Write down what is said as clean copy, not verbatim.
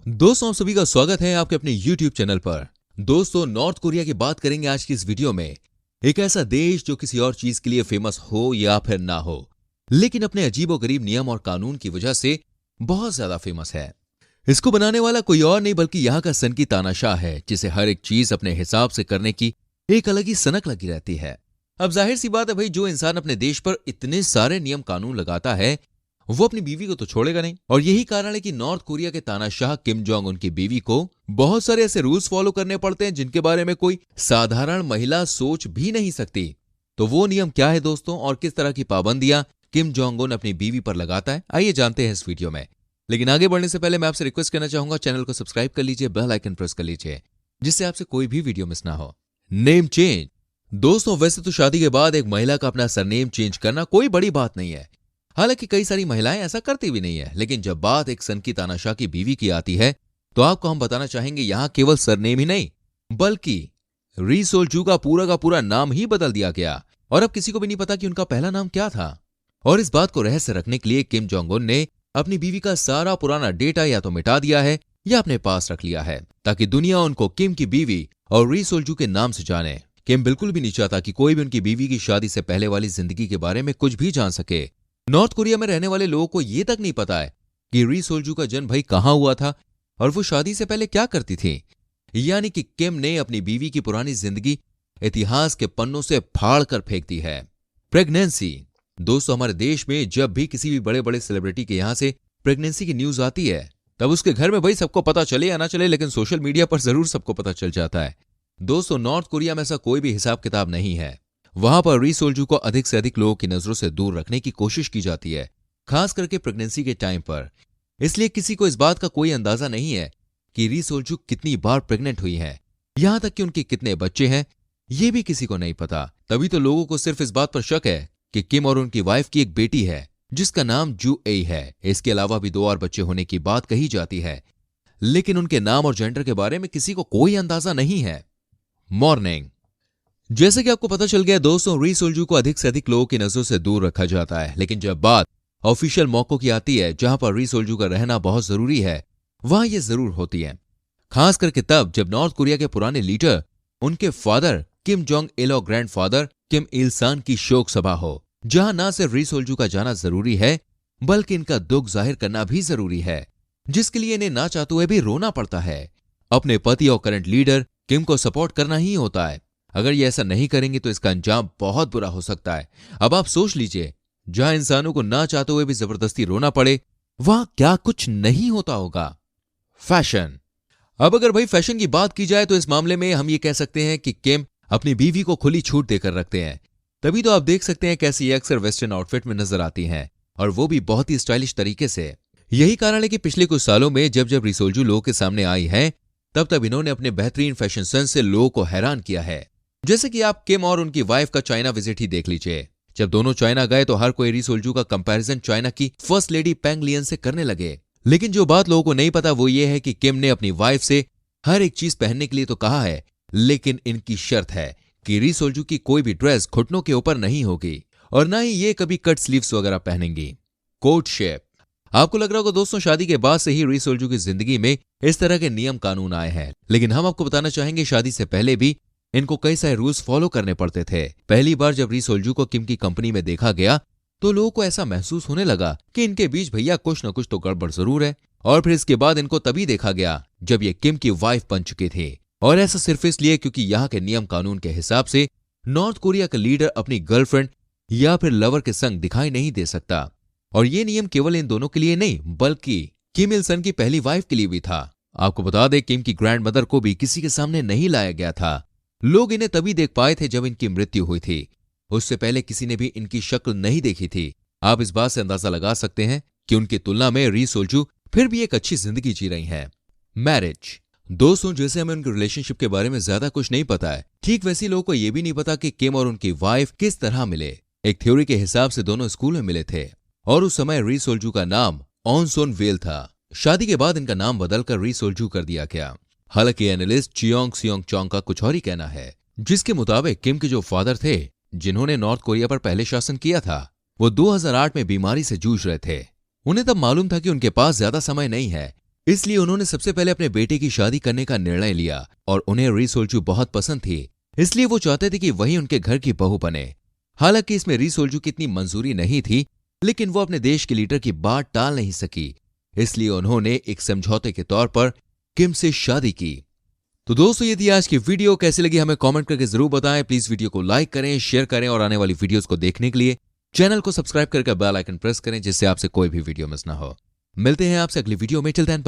दोस्तों, आप सभी का स्वागत है आपके अपने YouTube चैनल पर। दोस्तों, नॉर्थ कोरिया की बात करेंगे आज की इस वीडियो में। एक ऐसा देश जो किसी और चीज के लिए फेमस हो या फिर ना हो, लेकिन अपने अजीबोगरीब नियम और कानून की वजह से बहुत ज्यादा फेमस है। इसको बनाने वाला कोई और नहीं बल्कि यहाँ का सन की तानाशाह है, जिसे हर एक चीज अपने हिसाब से करने की एक अलग ही सनक लगी रहती है। अब जाहिर सी बात है भाई, जो इंसान अपने देश पर इतने सारे नियम कानून लगाता है वो अपनी बीवी को तो छोड़ेगा नहीं। और यही कारण है कि नॉर्थ कोरिया के तानाशाह किम जोंग उनकी बीवी को बहुत सारे ऐसे रूल्स फॉलो करने पड़ते हैं जिनके बारे में कोई साधारण महिला सोच भी नहीं सकती। तो वो नियम क्या है दोस्तों, और किस तरह की पाबंदियां किम जोंग उन अपनी बीवी पर लगाता है, आइए जानते हैं इस वीडियो में। लेकिन आगे बढ़ने से पहले मैं आपसे रिक्वेस्ट करना चाहूंगा, चैनल को सब्सक्राइब कर लीजिए, बेल आइकन प्रेस कर लीजिए, जिससे आपसे कोई भी वीडियो मिस ना हो। Name change. दोस्तों, वैसे तो शादी के बाद एक महिला का अपना सरनेम चेंज करना कोई बड़ी बात नहीं है। हालांकि कई सारी महिलाएं ऐसा करती भी नहीं है, लेकिन जब बात एक सन की तानाशाह की बीवी की आती है तो आपको हम बताना चाहेंगे, यहां केवल सरनेम ही नहीं बल्कि री सोल्जू का पूरा नाम ही बदल दिया गया। और अब किसी को भी नहीं पता कि उनका पहला नाम क्या था। और इस बात को रहस्य रखने के लिए किम जोंग उन ने अपनी बीवी का सारा पुराना डेटा या तो मिटा दिया है या अपने पास रख लिया है, ताकि दुनिया उनको किम की बीवी और री सोल्जू के नाम से जाने। किम बिल्कुल भी नहीं चाहता कि कोई भी उनकी बीवी की शादी से पहले वाली जिंदगी के बारे में कुछ भी जान सके। नॉर्थ कोरिया में रहने वाले लोगों को यह तक नहीं पता है कि री सोल्जू का जन्म भाई कहां हुआ था और वो शादी से पहले क्या करती थी। यानी कि किम ने अपनी बीवी की पुरानी जिंदगी इतिहास के पन्नों से फाड़ कर फेंक दी है। प्रेगनेंसी। दोस्तों, हमारे देश में जब भी किसी भी बड़े बड़े सेलिब्रिटी के यहां से प्रेगनेंसी की न्यूज आती है, तब उसके घर में भाई सबको पता चले या ना चले, लेकिन सोशल मीडिया पर जरूर सबको पता चल जाता है। दोस्तों, नॉर्थ कोरिया में ऐसा कोई भी हिसाब किताब नहीं है। वहां पर री सोल्जू को अधिक से अधिक लोगों की नजरों से दूर रखने की कोशिश की जाती है, खास करके प्रेगनेंसी के टाइम पर। इसलिए किसी को इस बात का कोई अंदाजा नहीं है कि री सोल्जू कितनी बार प्रेग्नेंट हुई है, यहां तक कि उनके कितने बच्चे हैं ये भी किसी को नहीं पता। तभी तो लोगों को सिर्फ इस बात पर शक है कि किम और उनकी वाइफ की एक बेटी है जिसका नाम जू ए है। इसके अलावा भी 2 और बच्चे होने की बात कही जाती है, लेकिन उनके नाम और जेंडर के बारे में किसी को कोई अंदाजा नहीं है। मॉर्निंग। जैसे कि आपको पता चल गया दोस्तों, री सोल्जू को अधिक से अधिक लोगों की नजरों से दूर रखा जाता है, लेकिन जब बात ऑफिशियल मौकों की आती है जहां पर री सोल्जू का रहना बहुत जरूरी है, वहां ये जरूर होती है। खास करके तब जब नॉर्थ कोरिया के पुराने लीडर उनके फादर किम जोंग इल और ग्रैंडफादर किम इल सन की शोक सभा हो, जहां ना सिर्फ री सोल्जू का जाना जरूरी है बल्कि इनका दुख जाहिर करना भी जरूरी है, जिसके लिए इन्हें ना चाहते हुए भी रोना पड़ता है। अपने पति और करंट लीडर किम को सपोर्ट करना ही होता है। अगर ये ऐसा नहीं करेंगे तो इसका अंजाम बहुत बुरा हो सकता है। अब आप सोच लीजिए, जहां इंसानों को ना चाहते हुए भी जबरदस्ती रोना पड़े, वहां क्या कुछ नहीं होता होगा। फैशन। अब अगर भाई फैशन की बात की जाए तो इस मामले में हम ये कह सकते हैं कि किम अपनी बीवी को खुली छूट देकर रखते हैं। तभी तो आप देख सकते हैं कैसे ये अक्सर वेस्टर्न आउटफिट में नजर आती हैं, और वो भी बहुत ही स्टाइलिश तरीके से। यही कारण है कि पिछले कुछ सालों में जब जब री सोल्जू लोगों के सामने आई है, तब तब इन्होंने अपने बेहतरीन फैशन सेंस से लोगों को हैरान किया है। जैसे कि आप किम और उनकी वाइफ का चाइना विजिट ही देख लीजिए। जब दोनों चाइना गए तो हर कोई री सोल्जू का कंपैरिजन चाइना की फर्स्ट लेडी पेंग लियन से करने लगे। लेकिन जो बात लोगों को नहीं पता वो ये है कि किम ने अपनी वाइफ से हर एक चीज पहनने के लिए तो कहा है, लेकिन इनकी शर्त है कि री सोल्जू की कोई भी ड्रेस घुटनों के ऊपर नहीं होगी और ना ही ये कभी कट स्लीव्स वगैरह पहनेंगी। Coat shape. आपको लग रहा होगा दोस्तों, शादी के बाद से ही री सोल्जू की जिंदगी में इस तरह के नियम कानून आए हैं, लेकिन हम आपको बताना चाहेंगे शादी से पहले भी इनको कई सारे रूल्स फॉलो करने पड़ते थे। पहली बार जब री सोल्जू को किम की कंपनी में देखा गया तो लोगों को ऐसा महसूस होने लगा कि इनके बीच भैया कुछ न कुछ तो गड़बड़ जरूर है। और फिर इसके बाद इनको तभी देखा गया जब ये किम की वाइफ बन चुके थे, और ऐसा सिर्फ इसलिए क्योंकि यहाँ के नियम कानून के हिसाब से नॉर्थ कोरिया का लीडर अपनी गर्लफ्रेंड या फिर लवर के संग दिखाई नहीं दे सकता। और ये नियम केवल इन दोनों के लिए नहीं बल्कि किम इल सन की पहली वाइफ के लिए भी था। आपको बता दें, किम की ग्रैंड मदर को भी किसी के सामने नहीं लाया गया था। लोग इन्हें तभी देख पाए थे जब इनकी मृत्यु हुई थी। उससे पहले किसी ने भी इनकी शक्ल नहीं देखी थी। आप इस बात से अंदाजा लगा सकते हैं कि उनकी तुलना में री सोल्जू फिर भी एक अच्छी जिंदगी जी रही हैं। मैरिज। दोस्तों, जैसे हमें उनके रिलेशनशिप के बारे में ज्यादा कुछ नहीं पता है, ठीक वैसे लोगों को यह भी नहीं पता कि किम और उनकी वाइफ किस तरह मिले। एक थ्योरी के हिसाब से दोनों स्कूल में मिले थे और उस समय री सोल्जू का नाम ऑन सोन वेल था। शादी के बाद इनका नाम बदलकर री सोल्जू कर दिया गया। हालांकि एनालिस्ट चियोंग सियोंग चोंग का कुछ और ही कहना है, जिसके मुताबिक किम के जो फादर थे जिन्होंने नॉर्थ कोरिया पर पहले शासन किया था, वो 2008 में बीमारी से जूझ रहे थे। उन्हें तब मालूम था कि उनके पास ज्यादा समय नहीं है, इसलिए उन्होंने सबसे पहले अपने बेटे की शादी करने का निर्णय लिया और उन्हें री सोल्जू बहुत पसंद थी, इसलिए वो चाहते थे कि वही उनके घर की बहू बने। हालांकि इसमें री सोल्जू की इतनी मंजूरी नहीं थी, लेकिन वो अपने देश के लीडर की बात टाल नहीं सकी, इसलिए उन्होंने एक समझौते के तौर पर किम से शादी की। तो दोस्तों, यदि आज की वीडियो कैसी लगी हमें कमेंट करके जरूर बताएं। प्लीज वीडियो को लाइक करें, शेयर करें और आने वाली वीडियोस को देखने के लिए चैनल को सब्सक्राइब करके बेल आइकन प्रेस करें, जिससे आपसे कोई भी वीडियो मिस ना हो। मिलते हैं आपसे अगली वीडियो में। Till then